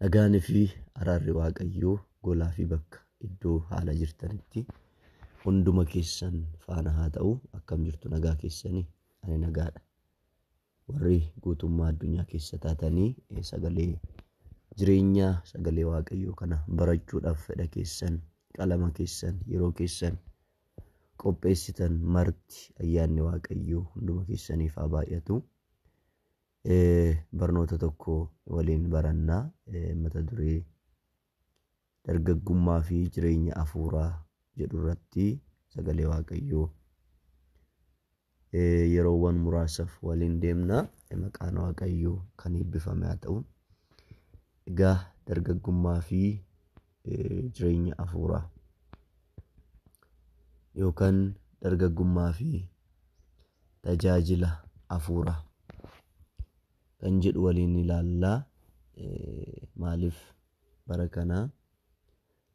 Nagaanii fi araarri Waaqayyoo golaa fi bakka iddoo haala jirtanitti hunduma keessan faana haa ta'u. Akkam jirtu nagaa keessanii? Ani nagaadha. Warri guutummaa addunyaa keessa taatanii sagalee jireenyaa sagalee Waaqayyoo kana barachuudhaaf fedha keessan, qalama keessan, yeroo keessan qopheessitan marti ayyaanni Waaqayyoo hunduma keessaniif haa baay'atu. Barnoota tokko waliin barannaa mata duree dargaggummaa fi jireenya hafuuraa jedhu irratti sagalee Waaqayyoo yeroowwan muraasaaf waliin deemna. Maqaan Waaqayyoo kan eebbifame haa ta'u. Egaa dargaggummaa fi jireenya hafuuraa yookaan dargaggummaa fi tajaajila hafuuraa kan jedhu waliin ilaallaa. Maaliif bara kana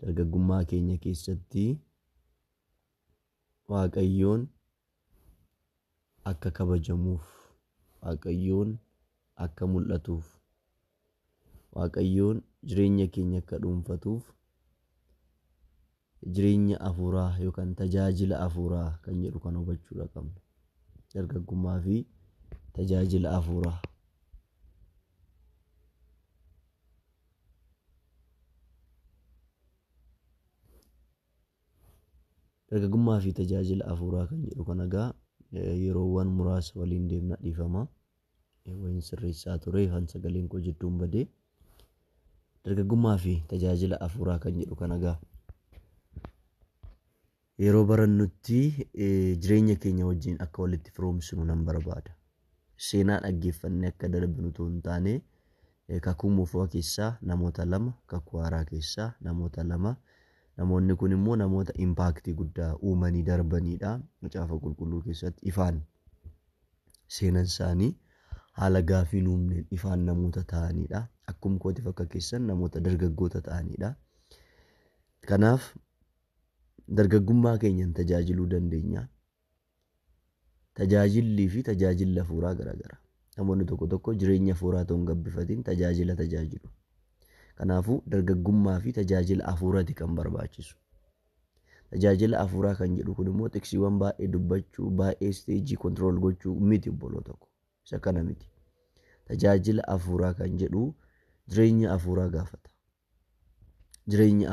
dargaggummaa keenya keessatti Waaqayyoon akka kabajamuuf, Waaqayyoon akka mul'atuuf, Waaqayyoon jireenya keenya akka dhuunfatuuf jireenya hafuuraa yookaan tajaajila hafuuraa kan jedhu kan hubachuu qabna. Dargaggummaa fi tajaajila hafuuraa. Dargaggummaa fi tajaajila hafuuraa kan jedhu kan egaa yeroowwan muraasa waliin deemna dhiifama. Wayin sirreessaa ture kan sagaleen koo jidduun badee. Dargaggummaa fi tajaajila hafuuraa kan jedhu kan egaa yeroo barannutti jireenya keenya wajjin akka walitti firoomsinu nan barbaada. Seenaa dhaggeeffannee akka darbinu otoo hin taane kakuu moofaa keessaa namoota lama, kakuu haaraa keessaa namoota lama. Namoonni kun immoo namoota impaaktii guddaa uumanii darbanidha. Macaafa qulqulluu keessatti ifaan seenan isaanii haala gaaffii uumneen ifaan namoota ta'anidha. Akkuma kootiif akka keessan namoota dargaggoota ta'anidha. Kanaaf dargaggummaa keenyan tajaajiluu dandeenya. Tajaajillii fi tajaajilli hafuuraa garaagara. Namoonni tokko tokko jireenya hafuuraa ta'uun gabbifatiin tajaajila tajaajilu. Kanaafuu dargaggummaa fi tajaajila hafuuraati kan barbaachisu. Tajaajila hafuuraa kan jedhu kun immoo tiksiiwwan baay'ee dubbachuu, baay'ee isteejii kontirool gochuu miti obboloo tokko. Isa kana miti. Tajaajila hafuuraa kan jedhu jireenya hafuuraa gaafata. Jireenya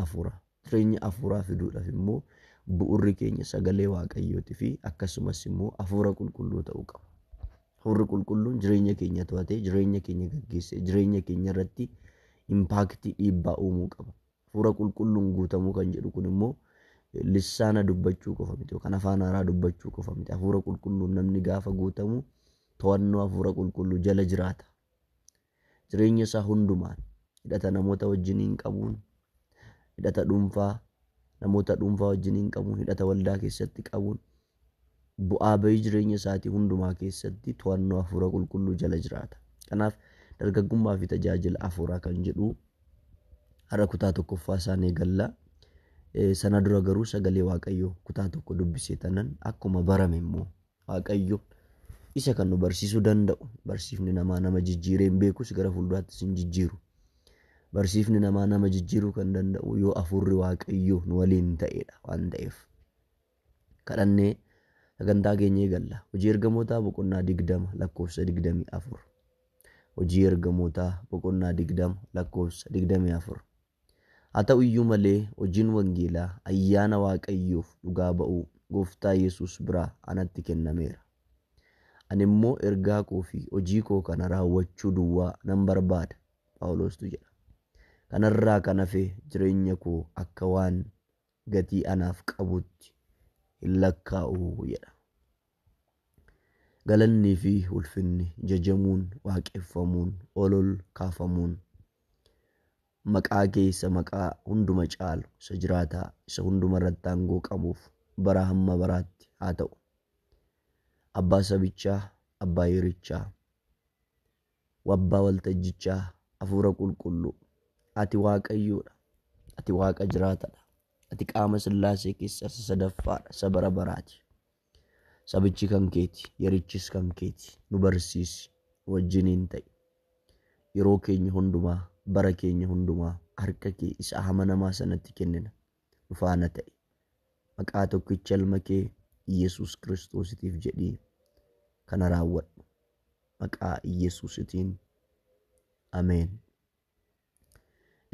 hafuuraa fiduudhaaf immoo bu'urri keenya sagalee Waaqayyooti fi akkasumas immoo hafuura qulqulluu ta'uu qaba. Hafuurri qulqulluun jireenya keenya to'atee, jireenya keenya gaggeessee, jireenya keenya irratti impaaktii dhiibbaa uumuu qaba. Hafuura qulqulluun guutamuu kan jedhu kun immoo lissaana dubbachuu qofa miti yookaan afaan haaraa dubbachuu qofa miti. Hafuura qulqulluun namni gaafa guutamu to'annoo hafuura qulqulluu jala jiraata. Jireenya isaa hundumaan hidhata namoota wajjiniin qabuun, hidhata dhuunfaa namoota dhuunfaa wajjiniin qabuun, hidhata waldaa keessatti qabuun, bu'aa bahii jireenya isaatii hundumaa keessatti to'annoo hafuura qulqulluu jala jiraata. Kanaaf dargaggummaa fi tajaajila hafuuraa kan jedhu har'a kutaa tokkoffaa isaan eegalla. Sana dura garuu sagalee Waaqayyoo kutaa tokko dubbisee tanan akkuma barame immoo Waaqayyo isa kan nu barsiisuu danda'u. Barsiifni namaa nama jijjiiree hin beekus gara fuulduraattis hin jijjiiru. Barsiifni namaa nama jijjiiruu kan danda'u yoo hafuurri Waaqayyoo nu waliin ta'edha waan ta'eef. Kadhannee sagantaa keenya eegalla. Hojii ergamootaa boqonnaa 20 lakkoofsa 24. Hojii ergamootaa boqonnaa 20 lakkoofsa 24. Haa ta'u iyyuu malee hojiin wangeelaa ayyaana Waaqayyoof dhugaa ba'uu Gooftaa Yesuus biraa anatti kennameera. Ani immoo ergaa koo fi hojii koo kana raawwachuu duwwaa nan barbaada. Phaawulostu jedha. Kanarraa kan hafe jireenya koo akka waan gatii anaaf qabutti hin lakkaa'u jedha. Galannii fi ulfinni, jajamuun, waaqeffamuun, ol kaafamuun maqaa keessa maqaa hunduma caalu isa jiraataa isa hunduma irratti aangoo qabuuf bara hamma baraatti haa ta'u. Abbaa sabichaa, abbaa yerichaa, wabbaa waltajjichaa, hafuura qulqulluu. Ati Waaqayyoodha. Ati Waaqa jiraataadha. Ati qaama Sillaasee keessaa isa sadaffaadha. Isa bara baraati. Sabichi kan keeti, yerichis kan keeti. Nu barsiisi, wajjiniin ta'i. Yeroo keenya hundumaa bara keenya hundumaa harka kee isa amanamaa sanatti kennina. Nu faana ta'i. Maqaa tokkicha ilma kee Yesuus Kiristoositiif jedhii kana raawwadhu. Maqaa Yesuusitiin. Ameen.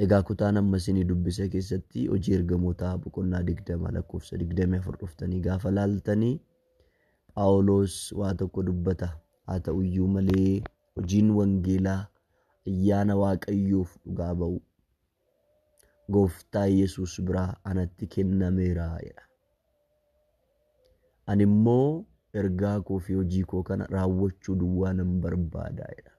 Egaa kutaan amma isinii dubbise keessatti hojii ergamootaa boqonnaa 20 lakkoofsa 24 dhuftanii gaafa laaltanii Phaawulos waa tokko dubbata. Haa ta'uyyuu malee hojiin wangeelaa ayyaana Waaqayyoof dhugaa ba'u Gooftaa Yesuus biraa anatti kennameera jedha. Ani immoo ergaa koo fi hojii koo kana raawwachuu duwwaa nan barbaada jedha.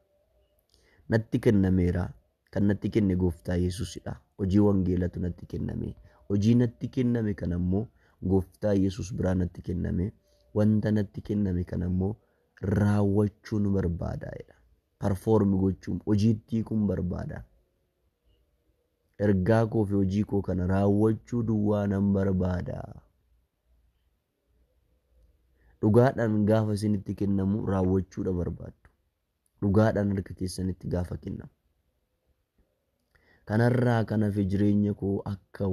Natti kennameera. Kan natti kenne Gooftaa Yesuusidha. Hojii wangeelatu natti kenname. Hojii natti kenname kana immoo Gooftaa Yesuus biraa natti kenname. Wanta natti kenname kana immoo raawwachuun barbaada jedha. Perform gochuun hojiitti kun barbaada. Ergaa koo fi hojii koo kana raawwachuu duwwaa nan barbaada. Dhugaadhaan gaafa isinitti kennamu raawwachuudha barbaaddu. Dhugaadhaan harka keessanitti gaafa kennamu. Kanarraa kanaaf jireenya koo akka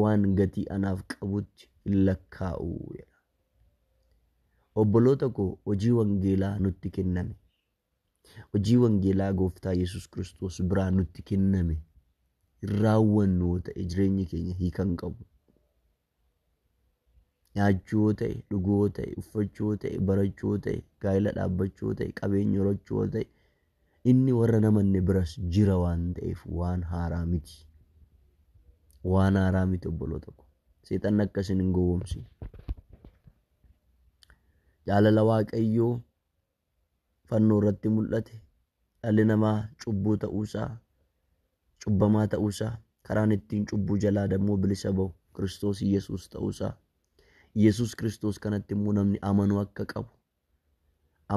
waan gatii anaaf qabutti hin lakkaa'u jedha. Obboloota koo hojii wangeelaa nutti kenname. Hojii wangeelaa Gooftaa Yesuus Kiristoos biraa nutti kenname. Raawwannu yoo ta'e jireenyi keenya hiikan qabu. Nyaachuu yoo ta'e, dhuguu yoo ta'e, uffachuu yoo ta'e, barachuu yoo ta'e, gaa'ela dhaabbachuu yoo ta'e, qabeenya horachuu yoo ta'e, inni warra namanne biras jira waan ta'eef waan haaraa miti. Waan haaraa miti obboloota koo. Seexanni akkasiin hin gowwoomsine. Jaalala Waaqayyoo fannoo irratti mul'ate dhalli namaa cubbuu ta'uusaa, cubbamaa ta'uusaa, karaan ittiin cubbuu jalaa dammoo bilisa ba'u Kiristoos Yesuus ta'uusaa, Yesuus Kiristoos kanatti immoo namni amanuu akka qabu,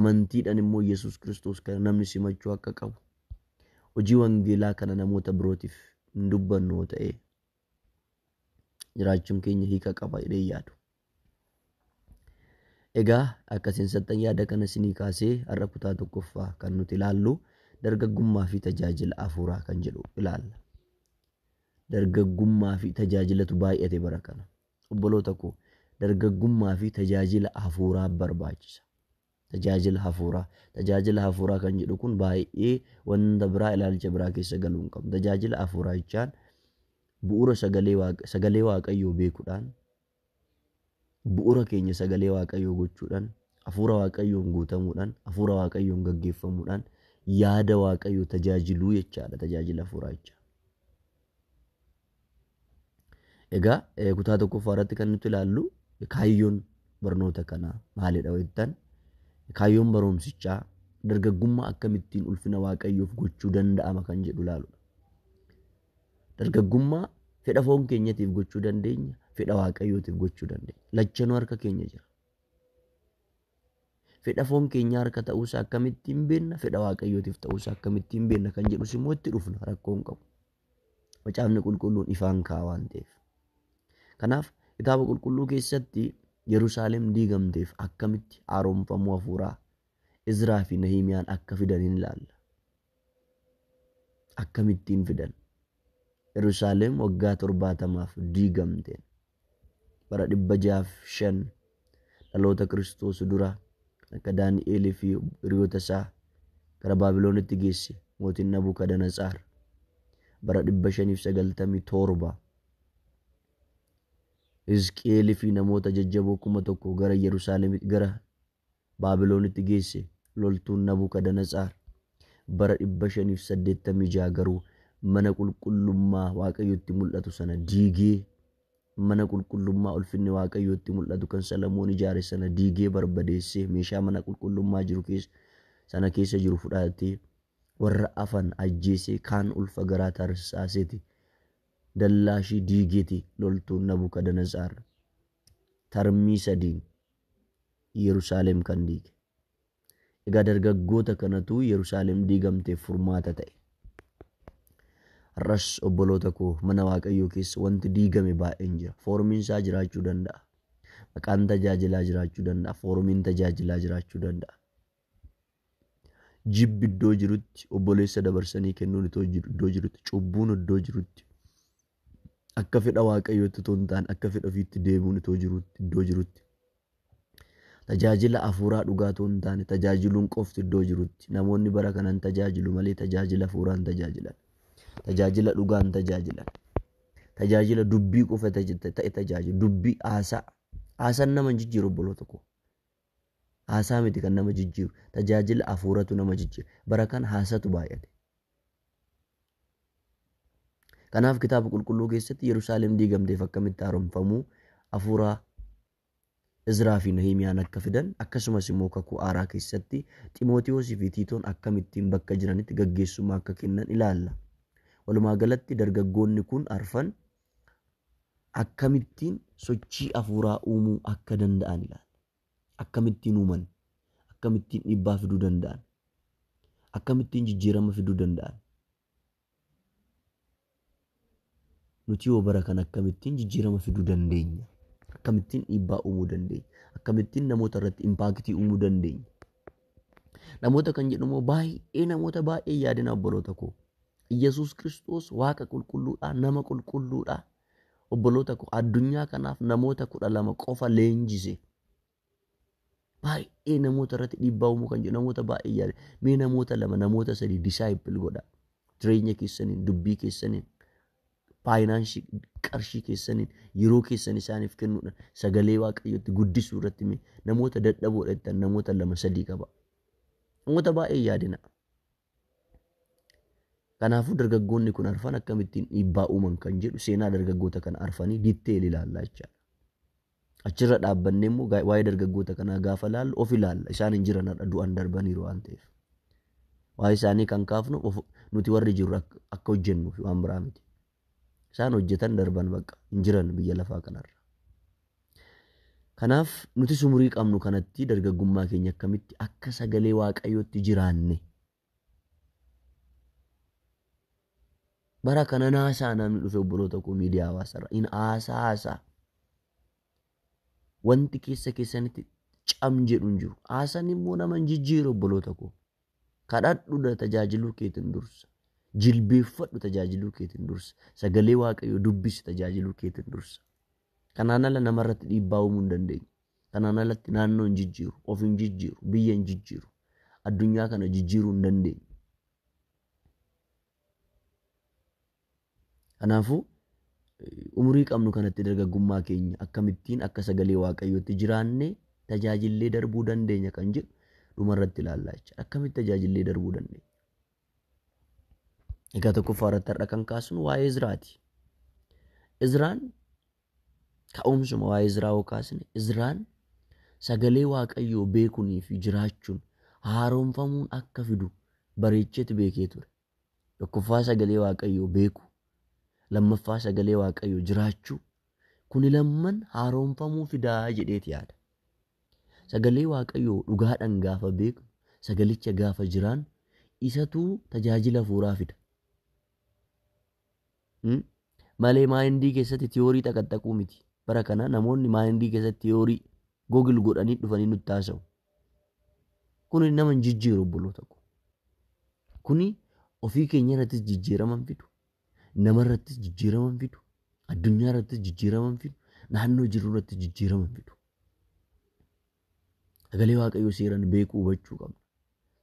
amantiidhaan immoo Yesuus Kiristoos kana namni simachuu akka qabu, hojii wangeelaa kana namoota birootiif hin dubbannu yoo ta'e jiraachuun keenya hiika qaba jedhee yaadu. Egaa akkasiin sattan yaada kana isinii kaasee har'a kutaa tokkoffaa kan nuti ilaallu dargaggummaa fi tajaajila hafuuraa kan jedhu ilaalla. Dargaggummaa fi tajaajilatu baay'ate bara kana. Obboloota koo dargaggummaa fi tajaajila hafuuraa barbaachisa. Tajaajila hafuuraa kan jedhu kun baay'ee wanta biraa ilaalcha biraa keessa galuu hin qabu. Tajaajila hafuuraa jechaan bu'uura sagalee Waaqayyoo beekuudhaan, bu'uura keenya sagalee Waaqayyoo gochuudhaan, hafuura Waaqayyoon guutamuudhaan, hafuura Waaqayyoon gaggeeffamuudhaan, yaada Waaqayyoo tajaajiluu jechaadha tajaajila hafuuraa jecha. Egaa kutaa tokkoffaa irratti kan nuti ilaallu kaayyoon barnoota kanaa maalidha jettan? Kaayyoon barumsichaa dargaggummaa akkamittiin ulfina Waaqayyoof gochuu danda'ama kan jedhu ilaaludha. Dargaggummaa fedha foon keenyatiif gochuu dandeenya, fedha Waaqayyootiif gochuu dandeenya. Lachanuu harka keenya jira. Fedha foon keenya harka ta'uusaa akkamittiin beenna, fedha Waaqayyootiif ta'uusaa akkamittiin beenna kan jedhus immoo itti dhufna rakkoo hin qabu. Macaafni qulqulluun ifaan kaa'a waan ta'eef. Kanaaf kitaaba qulqulluu keessatti Yerusaalem diigamteef akkamitti haaromfamuu hafuuraa Izraa fi Nahimiyaan akka fidan hin ilaalla. Akkamittiin fidan? Yerusaalem waggaa 70 diigamteen bara 605 dhaloota Kiristoos dura akka Daani'eel fi hiriyoota isaa gara Baabiloonitti geesse mootiin Nabukadnetsaar bara 597 Hizqeel fi namoota jajjaboo 1,000 gara Yerusaalemitti gara Baabiloonitti geesse loltuun Nabukadnetsaar bara 586 garuu mana qulqullummaa Waaqayyootti mul'atu sana diigee, mana qulqullummaa ulfinni Waaqayyootti mul'atu kan Salamoon ijaare sana diigee barbadeessee meeshaa mana qulqullummaa jiru keessa jiru fudhatee warra afan ajjeesee kaan ulfa garaa tarsaaseeti dallaashii diigeeti loltuun Nabukadnetsaar tarmii 3 Yerusaalem kan diige. Egaa dargaggoota kanatu Yerusaalem diigamteef furmaata ta'e. Har'as obboloota koo mana Waaqayyoo keessa wanti diigame baay'een jira. Foormiin isaa jiraachuu danda'a. Maqaan tajaajilaa jiraachuu danda'a. Foormiin tajaajilaa jiraachuu danda'a. jibbi iddoo jirutti, obboleessa dabarsanii kennuun iddoo jirutti, cubbuun iddoo jirutti, akka fedha waaqayyootti otoo hin taane akka fedha ofiitti deemuun iddoo jirutti, tajaajila hafuuraa dhugaa otoo hin taane tajaajiluun qofti iddoo jirutti, namoonni bara kanaan tajaajilu malee tajaajila hafuuraan tajaajilan, tajaajila dhugaan tajaajilan, tajaajila dubbii qofa ta'e tajaajilu, dubbii haasaa. Haasaan nama jijjiiru obboloota koo. Haasaa miti kan nama jijjiiru, tajaajila hafuuratu nama jijjiira. Bara kan haasatu baay'ate. Kanaaf kitaaba qulqulluu keessatti Yerusaalem diigamteef akkamitti haaromfamuu hafuuraa Izraa fi Nahimiyaan akka fidan, akkasumas immoo kakuu haaraa keessatti Ximootiyoosii fi Tiitoon akkamittiin bakka jiranitti gaggeessummaa akka kennan ilaalla. Walumaa galatti dargaggoonni kun arfan akkamittiin sochii hafuuraa uumuu akka danda'an ilaalla. Akkamittiin uuman, akkamittiin dhiibbaa fiduu danda'an, akkamittiin jijjiirama fiduu danda'an. Nuti yoo bara kan akkamittiin jijjiirama fiduu dandeenya, akkamittiin dhiibbaa uumuu dandeenya, akkamittiin namoota irratti impaaktii uumuu dandeenya. Namoota kan jedhamu namoota baay'ee yaadina obboloota koo. Iyyasuus Kiristoos Waaqa qulqulluudhaa, nama qulqulluudhaa. Obboloota koo addunyaa kanaaf namoota 12 qofa leenjise. Baay'ee namoota irratti dhiibbaa uumuu kan jedhu namoota baay'ee yaade. Mee namoota 2 namoota 3 disaayippil godha. Jireenya keessaniin, dubbii keessaniin, faayinaansii qarshii keessaniin, yeroo keessan isaaniif kennuudhaan sagalee waaqayyootti guddisuu irratti namoota dadhaboodha jettan namoota 2-3 qaba. Namoota baay'ee yaadina. Kanaafuu dargaggoonni kun arfan akkamittiin dhiibbaa uuman kan jedhu seenaa dargaggoota kana arfanii ditteel ilaallaa jechaadha. Achirra dhaabbannee immoo waa'ee dargaggoota kanaa gaafa laallu of ilaalla. Isaan hin jiran har'a du'an darbaniiru waan ta'eef. Waa'ee isaanii kan kaafnu nuti warri jirru akka hojjennuuf waan biraa miti. Isaan hojjetan darban bakka hin jiran biyya lafaa kanarra. Kanaaf nuti umurii qabnu kanatti dargaggummaa keenya akkamitti akka sagalee waaqayyootti jiraanne. Bara kana naasaa namni dhufe obboloota koo miidiyaa hawaasarra in haasaa. Wanti keessanitti cam jedhu hin jiru. Haasaan immoo nama hin jijjiiru obboloota koo. Kadhadhu tajaajiluu keetiin dursa. Jilbeeffadhu tajaajiluu keetiin dursa. Sagalee waaqayyoo dubbisi tajaajiluu keetiin dursa. Kanaan ala namarratti dhiibbaa uumuu hin dandeenye. Kanaan alatti naannoo hin jijjiiru, of hin jijjiiru, biyya hin jijjiiru, addunyaa kana jijjiiruu hin dandeenye. Kanaafuu umurii qabnu kanatti dargaggummaa keenya akkamittiin akka sagalee waaqayyootti jiraanne tajaajillee darbuu dandeenya kan jedhu dhumarratti ilaallaa jechuudha. Akkamitti tajaajillee darbuu dandeenya? Egaa tokkoffaa irratti har'a kan kaasnu waa'ee Izraati. Izraan ka'umsuma waa'ee Izraa yoo kaasne Izraan sagalee waaqayyoo beekunii fi jiraachuun haaromfamuun akka fidu bareechetti beekee ture. Tokkoffaa sagalee waaqayyoo beeku. Lammaffaa sagalee waaqayyoo jiraachuu kuni lamman haaromfamuu fidaa jedheeti yaada. Sagalee waaqayyoo dhugaadhaan gaafa beeknu, sagalicha gaafa jiraan isatu tajaajila hafuuraa fida. Malee maayindii keessatti tiyoorii xaqaxaquu miti. Bara kana namoonni maayindii keessatti tiyoorii Google godhanii dhufanii nutti haasa'u. Kuni nama hin jijjiiru obboloota koo. Kuni ofii keenya irrattis jijjiiraman fidu. Nama irrattis jijjiiraman fidu. Addunyaa irrattis jijjiiraman fidu. Naannoo jirru irrattis jijjiiraman fidu. Sagalee waaqayyoo seeraan beekuu hubachuu qabna.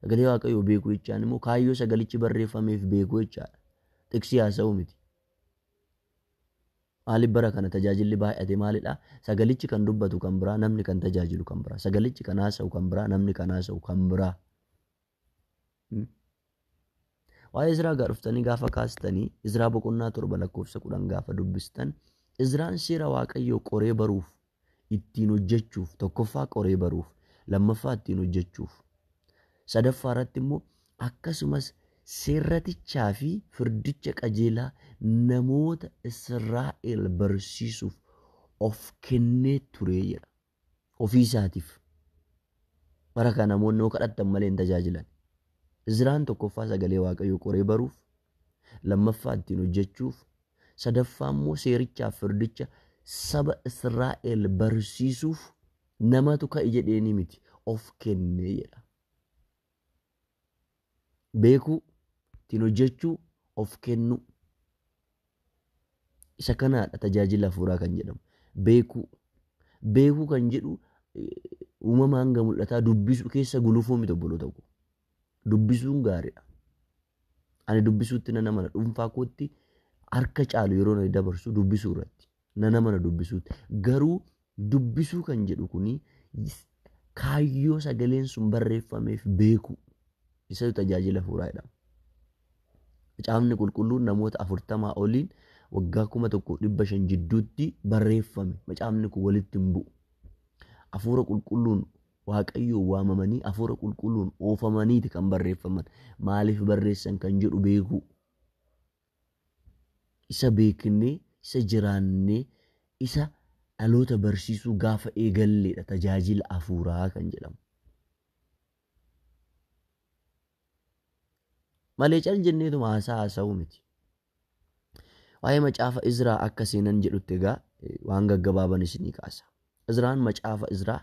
Sagalee waaqayyoo beekuu jechaan immoo kaayyoo sagalichi barreeffameef beekuu jechaadha. Xiqsii haasa'uu miti. Maaliif bara kana tajaajilli baay'ate maalidhaa? Sagalichi kan dubbatu kan biraa, namni kan tajaajilu kan biraa. Sagalichi kan haasa'u kan biraa, namni kan haasa'u kan biraa. Waa'ee Izraa dhuftanii gaafa kaastanii Izraa boqonnaa 7 lakkoofsa 10 gaafa dubbistan Izraan seera waaqayyoo qoree baruuf ittiin hojjechuuf tokkoffaa qoree baruuf lammaffaa ittiin hojjechuuf sadaffaa irratti immoo akkasumas seerratichaa fi firdicha qajeelaa namoota Israa'el barsiisuuf of kennee ture jedha. Ofii isaatiif. Bara kana namoonni yoo kadhattan malee hin tajaajilan. Izraan tokkoffaa sagalee waaqayyoo qoree baruuf, lammaffaa ittiin hojjechuuf, sadaffaa immoo seerichaaf firdicha saba Israa'el barsiisuuf namatu ka'e jedheeni miti of kennee jedha. beekuu, ittiin hojjechuu, of kennuu. Isa kanaadha tajaajila hafuuraa kan jedhamu. Beekuu kan jedhu uumamaan hanga mul'ataa dubbisuu keessa gulufuu miti obboloota koo. Dubbisuun gaariidha. Ani dubbisuutti nan amana dhuunfaa kootti harka caalu yeroo na dabarsu dubbisuu irratti nan amana dubbisuutti. Garuu dubbisuu kan jedhu kuni kaayyoo sagaleen sun barreeffameef beekuu isa tajaajila hafuuraa jedhama. Macaafni qulqulluun namoota 40 oliin waggaa 1500 jidduutti barreeffame. Macaafni kun walitti hin bu'u. Hafuura qulqulluun Waaqayyoon waamamanii hafuura qulqulluun oofamaniiti kan barreeffaman. Maaliif barreessan kan jedhu beekuu. Isa beeknee, isa jiraannee, isa dhaloota barsiisuu gaafa eegalleedha tajaajila hafuuraa kan jedhamu. Malee cal jenneetuma haasa'uu miti. Waa'ee macaafa Izraa akka seenan jedhutti egaa waan gaggabaaban isinii kaasa. Izraan macaafa Izraa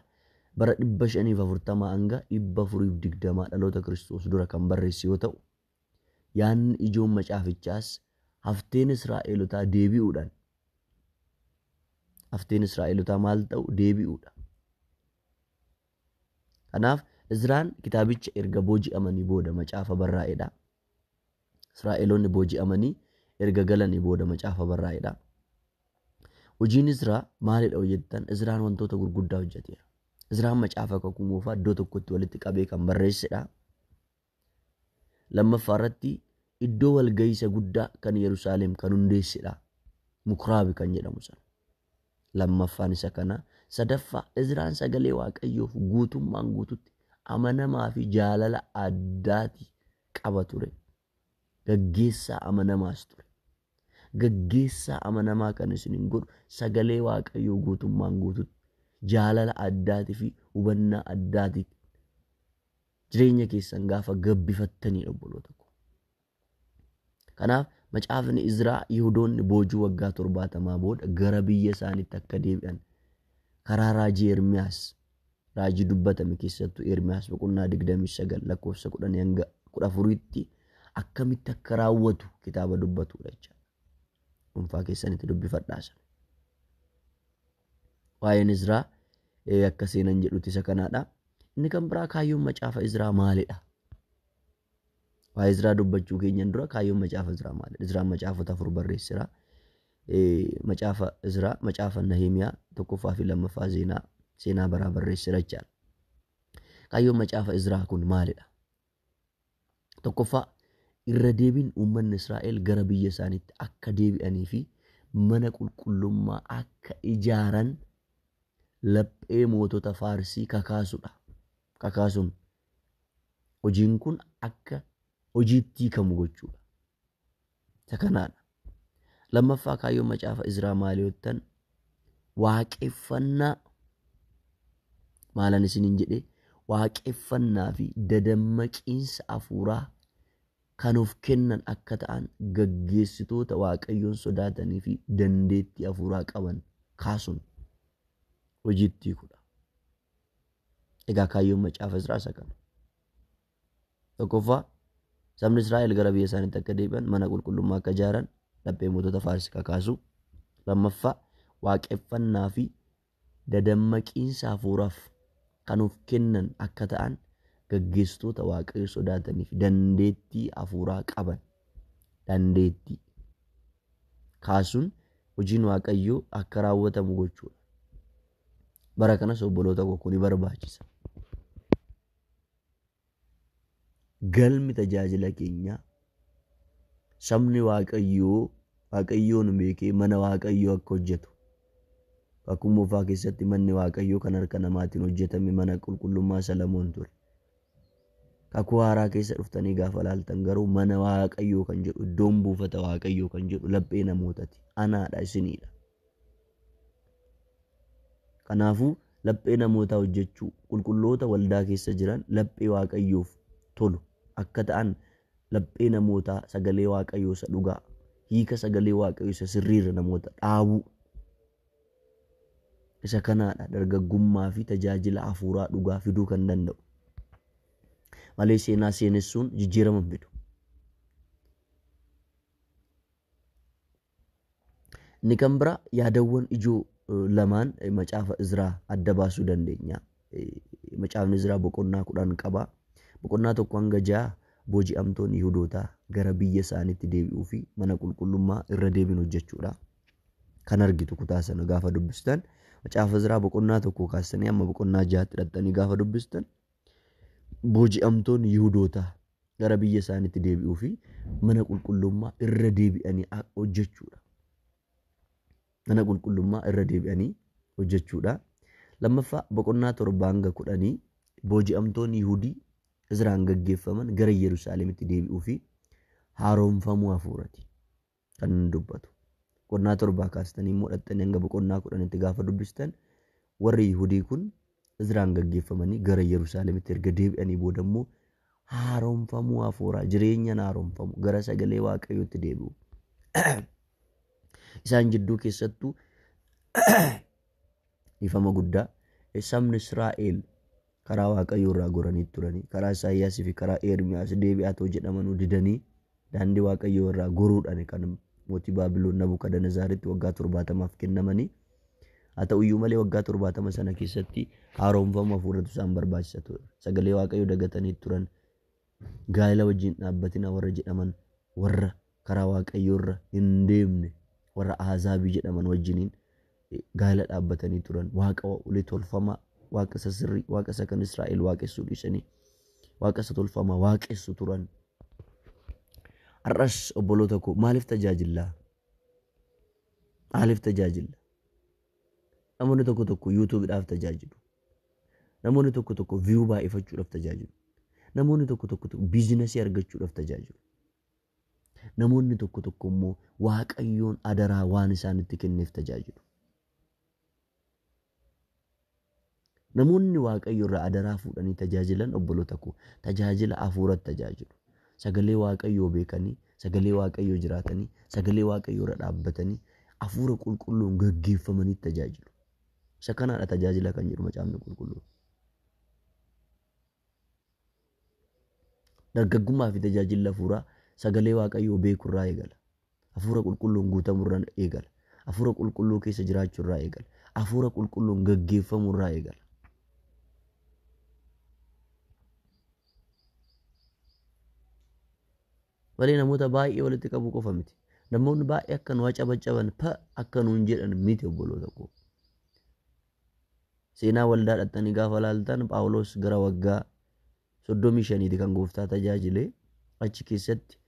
bara 540 hanga 420 dhaloota Kiristoos dura kan barreesse yoo ta'u, yaanni ijoon macaafichaas hafteen Israa'elotaa deebi'uudhaan. Hafteen Israa'elotaa maal ta'u deebi'uudha. Kanaaf Izraan kitaabicha erga booji'amanii booda macaafa barraa'edha. Israa'eloonni booji'amanii erga galanii booda macaafa barraa'edha. Hojiin Izraa maalidha hojjettan? Izraan wantoota gurguddaa hojjeteera. Izraan macaafa kakuu moofaa iddoo tokkotti walitti qabee kan barreessedha. Lammaffaa irratti iddoo walga'iisa guddaa kan Yerusaalem kan hundeessedha. Mukraabi kan jedhamu sana. Lammaffaan isa kana. Sadaffaa Izraan sagalee Waaqayyoof guutummaan guututti amanamaa fi jaalala addaati qaba ture. Gaggeessaa amanamaas ture. Gaggeessaa amanamaa kan isiniin godhu sagalee Waaqayyoo guutummaan guututti jaalala addaatii fi hubannaa addaatiin jireenya keessan gaafa gabbifattanii obboloota koo. Kanaaf macaafni Izraa Yihuudoonni boojuu waggaa 70 booda gara biyya isaaniitti akka deebi'an karaa raajii Ermiyaas raajii dubbatame keessattuu Ermiyaas boqonnaa 29 lakkoofsa 10 hanga 14tti akkamitti akka raawwatu kitaaba dubbatudha jechuudha. Dhuunfaa keessanitti dubbifadhaasa. Waa'een Izraa akka seenan jedhutti isa kanaadha. Inni kan biraa kaayyoon macaafa Izraa maalidha? Waa'ee Izraa dubbachuu keenyan dura kaayyoon macaafa Izraa maalidha? Izraan macaafota 4 barreessira. Macaafa Izraa, macaafa Nahimiyaa tokkoffaa fi lammaffaa seenaa baraa barreessira jechaadha. Kaayyoon macaafa Izraa kun maalidha? Tokkoffaa irra deebiin uummanni Israa'el gara biyya isaaniitti akka deebi'anii fi mana qulqullummaa akka ijaaran laphee mootota Faarsii kakaasudha. Kakaasuun hojiin kun akka hojiitti hiikamu gochuudha. Isa kanaadha. Lammaffaa kaayyoon macaafa Izraa maali yottan waaqeffannaa maalan isiniin jedhee waaqeffannaa fi dadammaqiinsa hafuuraa kan of kennan akka ta'an gaggeessitoota Waaqayyoon sodaatanii fi dandeettii hafuuraa qaban kaasuun hojiitti hiikudha. Egaa kaayyoon macaafa Izraa isa kana. Tokkoffaa sabni Israa'el gara biyya isaaniitti akka deebi'an mana qulqullummaa akka ijaaran laphee mootota Faarsii kakaasu. Lammaffaa waaqeffannaa fi dadammaqiinsa hafuuraaf kan of kennan akka ta'an gaggeessitoota Waaqayyo sodaataniif dandeettii hafuuraa qaban dandeettii kaasuun hojiin Waaqayyoo akka raawwatamu gochuudha. Bara kanas obboloota koo ni barbaachisa. Galmi tajaajila keenyaa sabni Waaqayyoon beekee mana Waaqayyoo akka hojjetu. Kakuu moofaa keessatti manni Waaqayyoo kan harka namaatiin hojjetame mana qulqullummaa Salamoon ture. Kakuu haaraa keessa dhuftanii gaafa laaltan garuu mana Waaqayyoo kan jedhu iddoon buufata Waaqayyoo kan jedhu laphee namootaati. Anaadha isiniidha. Kanaafuu laphee namootaa hojjechuu qulqulloota waldaa keessa jiran laphee Waaqayyoof tolu akka ta'an laphee namootaa sagalee Waaqayyoo isa dhugaa hiika sagalee Waaqayyoo isa sirriirra namoota dhaabuu. Isa kanaadha dargaggummaa fi tajaajila hafuuraa dhugaa fiduu kan danda'u. malee seenaa seenessuun jijjiirama hin fidu. Inni kan biraa yaadawwan ijoo lamaan macaafa Izraa adda baasuu dandeenya. Macaafni Izraa boqonnaa 10 qaba. Boqonnaa 1 hanga 6 booji'amtoonni Yihuudootaa gara biyya isaaniitti deebi'uu fi mana qulqullummaa irra deebiin hojjechuudha. Kan argitu kutaa sana gaafa dubbistan macaafa Izraa boqonnaa 1 kaastanii amma boqonnaa 6tti hidhattanii gaafa dubbistan booji'amtoonni Yihuudootaa gara biyya isaaniitti deebi'uu fi mana qulqullummaa irra deebi'anii hojjechuudha. Mana qulqullummaa irra deebi'anii hojjechuudha. Lammaffaa boqonnaa 7 hanga 10 booji'amtoonni Yihuudii Izraan gaggeeffaman gara Yerusaalemitti deebi'uu fi haaromfamuu hafuurati kan dubbatu. Boqonnaa 7 kaastanii immoo dhattanii hanga boqonnaa 10tti gaafa dubbistan warri Yihudii kun Izraan gaggeeffamanii gara Yerusaalemitti erga deebi'anii booda immoo haaromfamuu hafuuraa jireenyaan haaromfamu gara sagalee Waaqayyootti deebi'u. Isaan jidduu keessattuu ifama guddaa sabni Israa'el karaa Waaqayyoo irraa goranii turanii karaa Isaayyaas fi karaa Ermiyaas deebi'atoo jedhamanuu didanii daandii Waaqayyoo irraa goruudhaan kan mootii Baabiloon Nabukadanazaaritti waggaa 70 kennamanii haa ta'uyyuu malee waggaa 70 sana keessatti haaromfamuu hafuuratu isaan barbaachisa ture. Sagalee Waaqayyoo dagatanii turan gaa'ela wajjin dhaabbatina warra jedhaman warra karaa Waaqayyoo irra hin deemne warra Ahzaabii jedhaman wajjiniin gaa'ela dhaabbatanii turan waaqa ulee tolfamaa waaqa sirrii waaqa isa kan Israa'el waaqessuu dhiisanii waaqa isa tolfamaa waaqessu turan. Har'as obboloota koo maaliif tajaajilla? Maaliif tajaajilla? Namoonni tokko tokko YouTube'dhaaf tajaajilu. Namoonni tokko tokko view baay'ifachuudhaaf tajaajilu. Namoonni tokko tokko biizinasii argachuudhaaf tajaajilu. Namoonni tokko tokko immoo Waaqayyoon adaraa waan isaanitti kenneef tajaajilu. Namoonni Waaqayyo irraa adaraa fuudhanii tajaajilan obboloota koo tajaajila hafuuratti tajaajilu. Sagalee Waaqayyoo beekanii, sagalee Waaqayyoo jiraatanii, sagalee Waaqayyoo irra dhaabbatanii, hafuura qulqulluun gaggeeffamanii tajaajilu. Isa kanaadha tajaajila kan jedhu macaafni qulqulluun. Dargaggummaa fi tajaajila hafuuraa sagalee Waaqayyoo beekurraa eegala. Hafuura qulqulluun guutamurraa eegala. Hafuura qulqulluu keessa jiraachurraa eegala. Hafuura qulqulluun gaggeeffamurraa eegala. Malee namoota baay'ee walitti qabu qofa miti. Namoonni baay'ee akka nu cabacaban akka nuun jedhan miti obboloota koo. Seenaa waldaa dhattanii gaafa laaltan Phaawulos gara waggaa 35 kan gooftaa tajaajile achi keessatti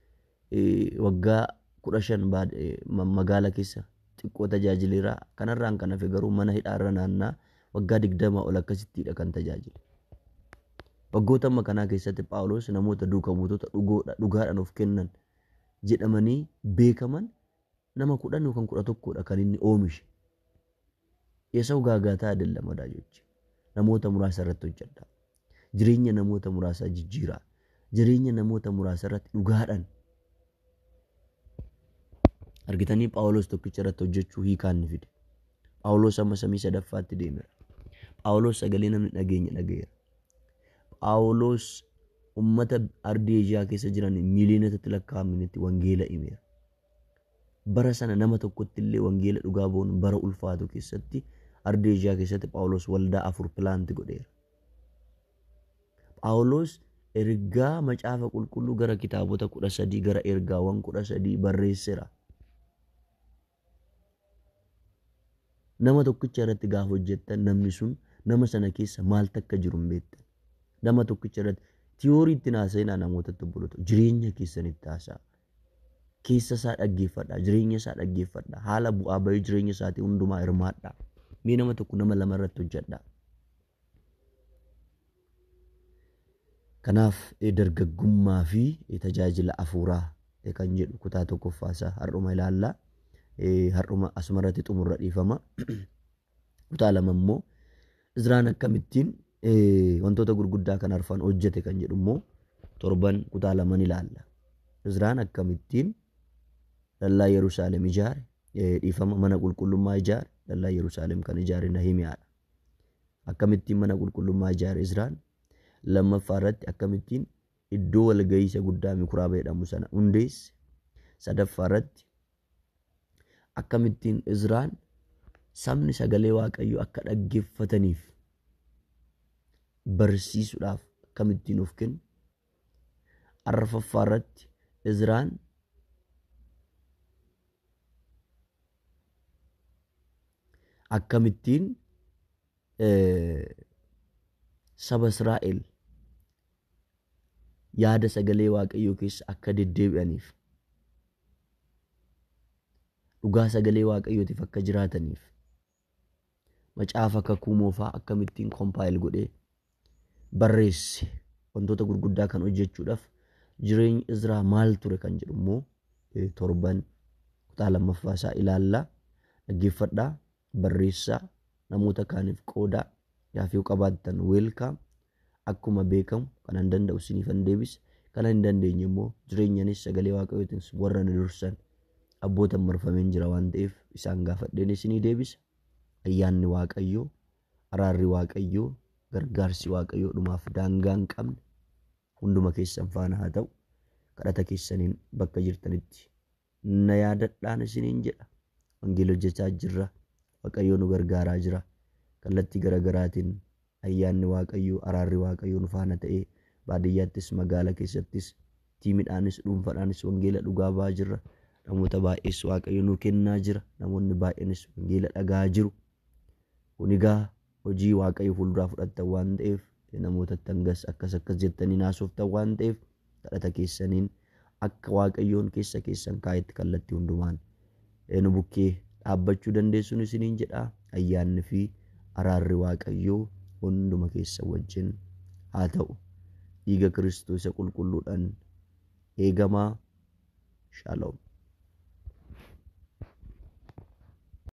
waggaa 15 magaala keessa xiqqoo tajaajileera. Kanarraan kan hafe garuu mana hidhaarra naannaa waggaa 20 ol akkasittidha kan tajaajile. Waggoota amma kanaa keessatti Phaawulos namoota duukaa buutota dhugaadhaan of kennan jedhamanii beekaman nama 10 yookaan 11dha kan inni oomishe. Yeesau gaagaataa adalla madaajochi. Namoota muraasa irratti hojjedha. Jireenya namoota muraasaa jijjiiraa. Jireenya namoota muraasa irratti dhugaadhaan argitanii Phaawulos tokkicha irratti hojjechuu hiikaan ni fide. Phaawulos amma samii sadaffaatti deemeera. Phaawulos sagalee namni dhageenya dhageera. Phaawulos ummata ardii Eeshiyaa keessa jiran miiliyoonatti lakkaa'amanitti wangeela himeera. Bara sana nama tokkotti illee wangeela dhugaa ba'uun bara ulfaatu keessatti ardii Eeshiyaa keessatti Phaawulos waldaa 4 pilaanti godheera. Phaawulos ergaa macaafa qulqulluu gara kitaabota 13 gara ergaawwan 13 barreesseera. Nama tokkicha irratti gaafa hojjettan namni sun nama sana keessa maal takka jiru hin beektan. Nama tokkicha irratti tiyoorii itti haasa'inaa namootatti obboloota jireenya keessanitti haasa'a. Keessa isaa dhaggeeffadha, jireenya isaa dhaggeeffadha, haala bu'aa bahii jireenya isaatii hundumaa hirmaadha. Mee nama tokko nama lama irratti hojjedha. Kanaaf dargaggummaa fi tajaajila hafuuraa kan jedhu kutaa tokkoffaasaa har'uma ilaalla. Har'uma asumarratti xumurra dhiifama. Kutaa lama immoo Izraan akkamittiin wantoota gurguddaa kan arfan hojjete kan jedhu immoo torban kutaa laman ilaalla. Izraan akkamittiin dallaa Yerusaalem ijaare dhiifama mana qulqullummaa ijaare dallaa Yerusaalem kan ijaare Nahimiyaadha. Akkamittiin mana qulqullummaa ijaare Izraan lammaffaa irratti akkamittiin iddoo walga'iisa guddaa mikuraaba jedhamu sana hundeesse. Sadaffaa irratti akkamittiin Izraan sabni sagalee Waaqayyoo akka dhaggeeffataniif barsiisuudhaaf akkamittiin of kenne. Arfaffaa irratti Izraan akkamittiin saba Israa'el yaada sagalee Waaqayyoo keessa akka deddeebi'aniif, dhugaa sagalee Waaqayyootiif akka jiraataniif, macaafa kakuu moofaa akkamittiin kompaayil godhee barreesse. Wantoota gurguddaa kan hojjechuudhaaf jireenyi Izraa maal ture kan jedhu immoo torban kutaa lammaffaa isaa ilaallaa. Dhaggeeffadhaa, barreessaa, namoota kaaniif qoodaa. Gaaffii qabaattan weelkaam. Akkuma beekamu kan hin danda'u isiniifan deebisa. Kan hin dandeenye immoo jireenyanis sagalee Waaqayyootiin warra na dursan abbootan marfameen jira waan ta'eef isaan gaafadheen isinii deebisa. Ayyaanni Waaqayyoo, araarri Waaqayyoo, gargaarsi Waaqayyoo dhumaaf daangaa hin qabne hunduma keessan faana haa ta'u. Kadhata keessaniin bakka jirtanitti na yaadadhaan isiniin jedha. Wangeela hojjechaa jirra. Waaqayyoo nu gargaaraa jira. Kallattii garaagaraatiin ayyaanni Waaqayyoo, araarri Waaqayyoo nu faana ta'ee baadiyyaattis magaala keessattis tiimidhaanis dhuunfaadhaanis wangeela dhugaa ba'aa jirra. Namoota baay'ees Waaqayyo nu kennaa jira. Namoonni baay'eenis wangeela dhagaa jiru. Kun egaa hojii Waaqayyo fuulduraa fudhattan waan ta'eef namoota tangas akkas jettanii naasoftan waan ta'eef kadhata keessaniin akka Waaqayyoon keessa keessan kaayetti kallattii hundumaan nu bukkee dhaabbachuu dandeessuun isiniin jedha. Ayyaanni fi araarri Waaqayyoo hunduma keessa wajjin haa ta'u. Dhiiga Kiristoos qulqulluudhaan eegamaa. Shalom.